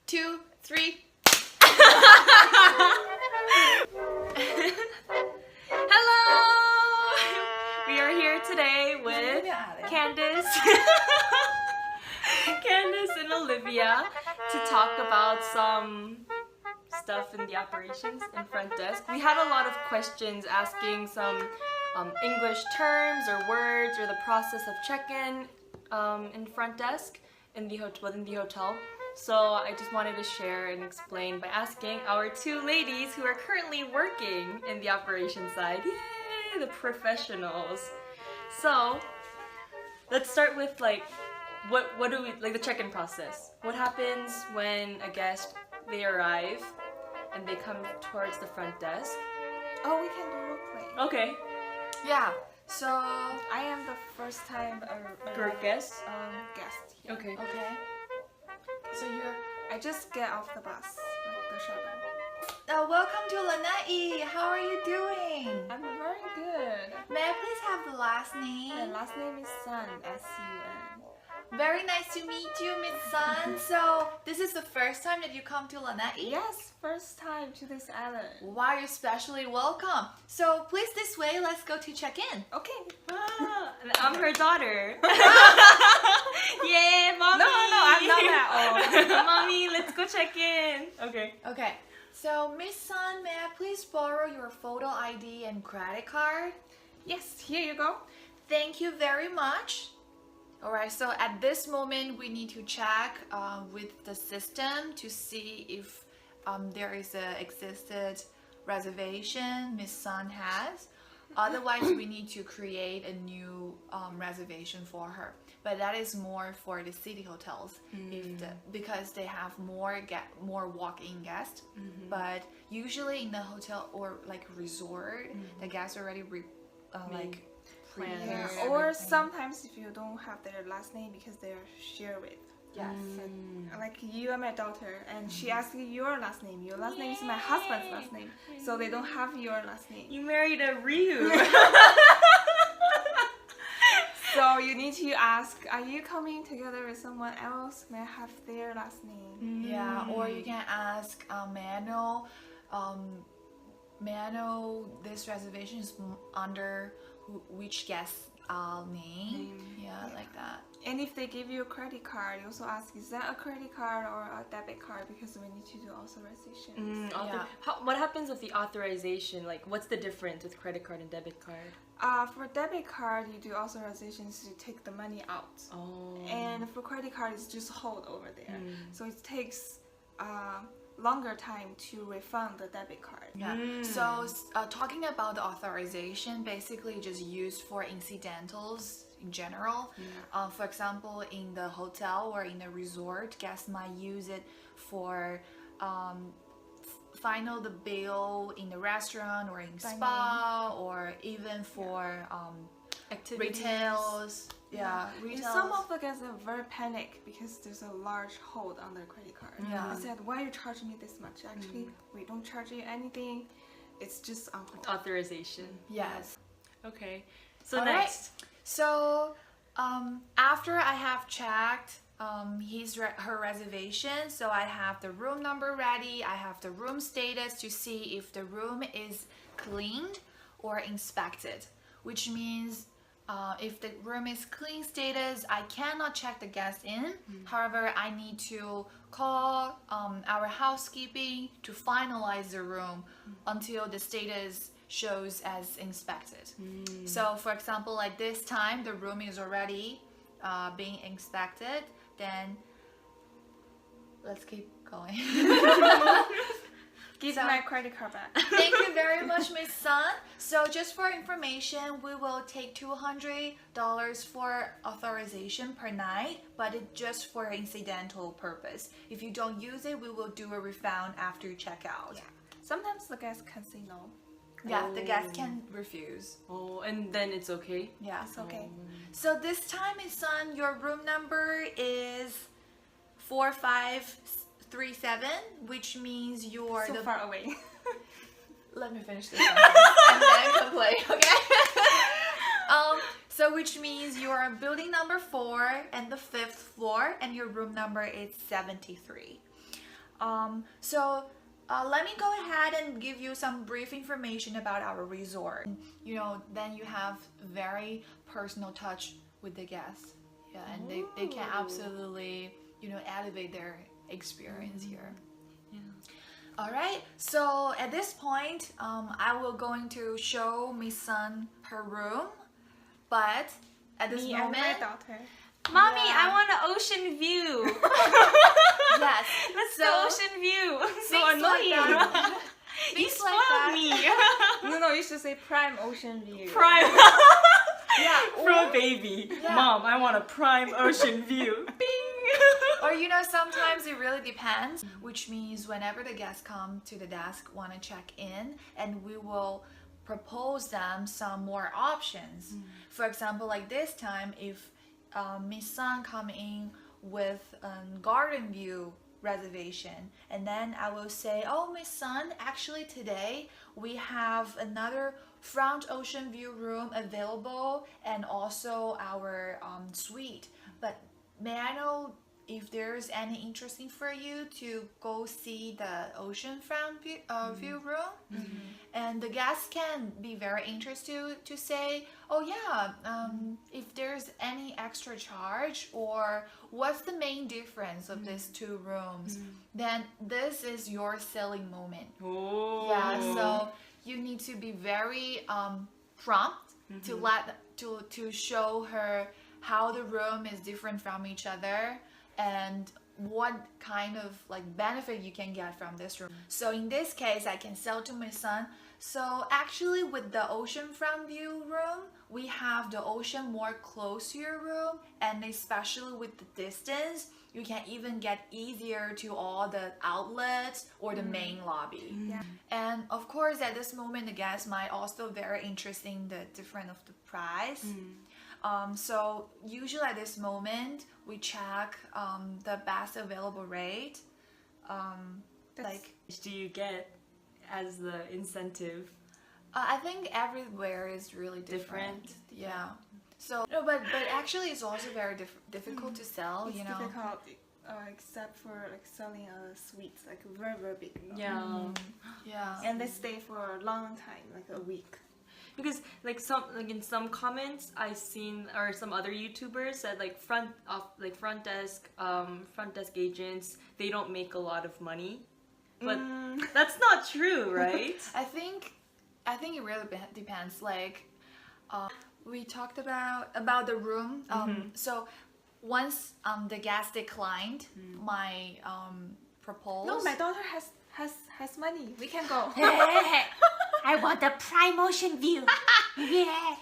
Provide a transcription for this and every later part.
2, 3. Hello! We are here today with Candice. Candice and Olivia to talk about some stuff in the operations and front desk. We had a lot of questions asking some English terms or words or the process of check-in in front desk within the hotel. So I just wanted to share and explain by asking our two ladies who are currently working in the operations side. Yay, the professionals. So let's start with what do we the check-in process. What happens when a guest they arrive and they come towards the front desk? Oh, we can do role play. Okay. Yeah. So I am the first time guest. guest here. Okay. okay. So I just get off the bus, like the shuttle. welcome to Lanai. How are you doing? I'm very good. May I please have the last name? The last name is Sun, S-U-N. Very nice to meet you, Miss Sun. So this is the first time that you come to Lanai? Yes, first time to this island. Wow, you're especially welcome. So please this way, let's go to check-in. Okay. Ah, I'm her daughter. Yeah, mommy. No, I'm not at all. Mommy, let's go check in. Okay. Okay. So Miss Sun, may I please borrow your photo ID and credit card? Yes, here you go. Thank you very much. Alright, so at this moment we need to check with the system to see if there is a existed reservation Miss Sun has. Otherwise, we need to create a new reservation for her. But that is more for the city hotels because they have more walk-in guests. But usually in the hotel or like resort, the guests already Yeah. prepared. Or sometimes if you don't have their last name because they're shared with. Yes. Like you are my daughter and she asked you your last name. Your last name is my husband's last name. So they don't have your last name. You married a Ryu. So you need to ask, are you coming together with someone else? May I have their last name? Yeah, or you can ask may I know this reservation is under which guest name? Yeah, like that. And if they give you a credit card, you also ask, is that a credit card or a debit card? Because we need to do authorizations. Yeah. What happens with the authorization? Like, what's the difference with credit card and debit card? For debit card, you do authorizations to take the money out. Oh. And for credit card, it's just hold over there. So it takes longer time to refund the debit card. Yeah. So talking about the authorization, basically just used for incidentals in general. For example, in the hotel or in the resort, guests might use it for final the bill in the restaurant or in spa, or even for Activities. retails. Yeah, And retails. some of the guests are very panicked because there's a large hold on their credit card. Yeah. I said, why are you charging me this much? Actually, we don't charge you anything. It's just on hold. Authorization. Yes. Okay. So All next. right. So after I have checked her reservation, so I have the room number ready, I have the room status to see if the room is cleaned or inspected, which means if the room is clean status, I cannot check the guest in. However, I need to call our housekeeping to finalize the room until the status shows as inspected. So for example, like this time the room is already being inspected, then let's keep going. Give my credit card back. Thank you very much, Miss Sun. So just for information, we will take $200 for authorization per night, but it's just for incidental purpose. If you don't use it, we will do a refund after checkout. Yeah. Sometimes the guests can say no. Yeah, the guest can refuse. Oh, and then it's okay. Yeah. It's okay. So this time, Miss Sun, your room number is 4537, which means you're So far away. Let me finish this and then complain, okay? So which means you are building number 4 and the 5th floor, and your room number is 73. Let me go ahead and give you some brief information about our resort. You know, then you have very personal touch with the guests. Yeah, and they can absolutely, you know, elevate their experience here. Yeah. All right, so at this point, I will going to show Miss Sun her room, but at this Me and moment, my daughter. Mommy, Yeah. I want an ocean view. yes, Let's so go ocean view. So things like annoying. that. You Things like spoiled that. me. No, you should say prime ocean view. Prime. Yeah, From a baby. Yeah. Mom, I want a prime ocean view. Bing. or you know, sometimes it really depends, which means whenever the guests come to the desk, want to check in, and we will propose them some more options. For example, like this time, if Miss Sun come in with a garden view reservation, and then I will say, oh, Miss Sun, actually today we have another front ocean view room available and also our suite, but may I know if there's any interesting for you to go see the ocean front view room? And the guests can be very interested to say, oh yeah, if there's any extra charge or what's the main difference of these two rooms, then this is your selling moment. Oh. Yeah, so you need to be very prompt to show her how the room is different from each other and what kind of like benefit you can get from this room. So in this case, I can sell to my son. So actually with the oceanfront view room, we have the ocean more close to your room, and especially with the distance, you can even get easier to all the outlets or the main lobby. Yeah. And of course, at this moment, the guests might also very interesting the difference of the price. So usually at this moment, we check the best available rate. Like Which do you get as the incentive? I think everywhere is really different. Different? Yeah. So no, but actually, it's also very difficult to sell. It's you know. difficult, except for like selling a suite, like very very big. Yeah. Yeah. And they stay for a long time, like a week. Because like in some comments I seen, or some other YouTubers said like front desk agents, they don't make a lot of money, but that's not true, right? I think it really depends. Like, we talked about the room. So once the guest declined my proposal. No, my daughter has money. We can go. I want the prime ocean view. Yeah.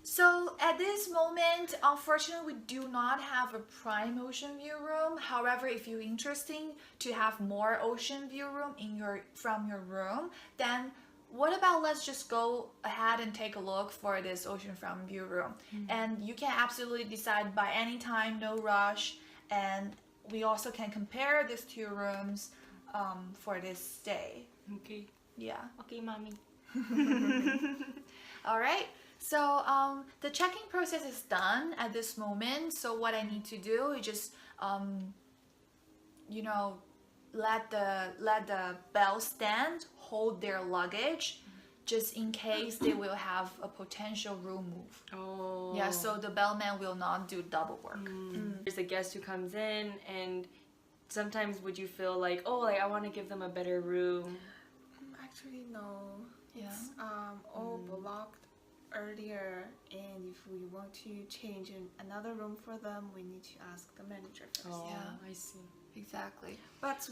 So at this moment, unfortunately, we do not have a prime ocean view room. However, if you're interested to have more ocean view room from your room, then what about let's just go ahead and take a look for this oceanfront view room, and you can absolutely decide by any time, no rush, and we also can compare these two rooms for this stay. Okay. Yeah. Okay, mommy. All right. So the checking process is done at this moment. So what I need to do is just, let the bell stand hold their luggage, just in case they will have a potential room move. Oh. Yeah. So the bellman will not do double work. There's a guest who comes in, and sometimes would you feel like, oh, like I want to give them a better room? Actually, no. Yeah. It's all blocked earlier, and if we want to change another room for them, we need to ask the manager first. Oh, Yeah. I see. Exactly. But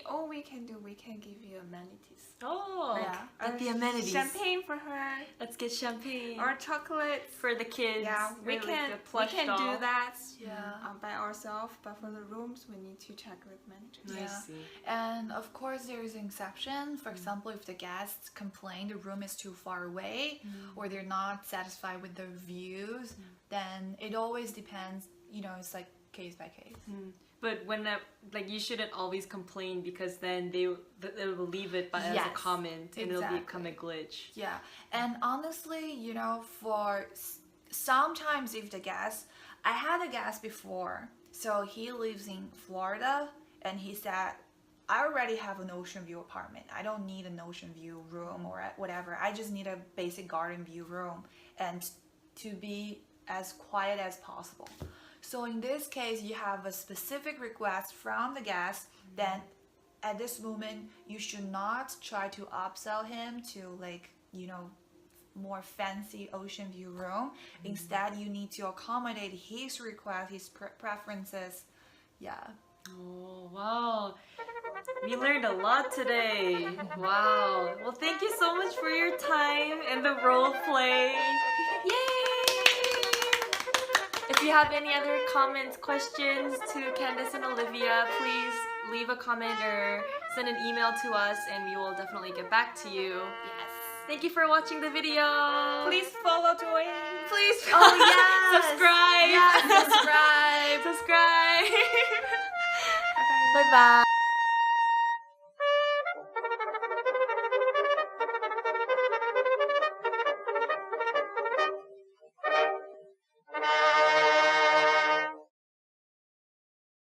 all we can do, we can give you amenities. Oh, Yeah. like the amenities. Champagne for her, Let's get champagne. or chocolates. for the kids. Yeah, we or, like, can the plush do doll. that Yeah. by ourselves. But for the rooms, we need to check with managers. I Yeah. see. And of course, there is an exception. For example, if the guests complain the room is too far away or they're not satisfied with the views, then it always depends. It's like case by case. But when you shouldn't always complain, because then they will leave it as a Yes, comment and it'll become a exactly. glitch. Yeah, and honestly, for sometimes if the guest, I had a guest before, so he lives in Florida, and he said I already have an ocean view apartment. I don't need an ocean view room or whatever. I just need a basic garden view room and to be as quiet as possible. So in this case, you have a specific request from the guest, then at this moment, you should not try to upsell him to like, you know, more fancy ocean view room. Instead, you need to accommodate his request, his preferences. Yeah. Oh, wow. We learned a lot today. Wow. Well, thank you so much for your time and the role play. Yay! If you have any other comments, questions to Candace and Olivia, please leave a comment or send an email to us and we will definitely get back to you. Yes. Thank you for watching the video. Please follow Joy. Please. Oh yes. Subscribe. Yeah, subscribe. Subscribe. Bye-bye.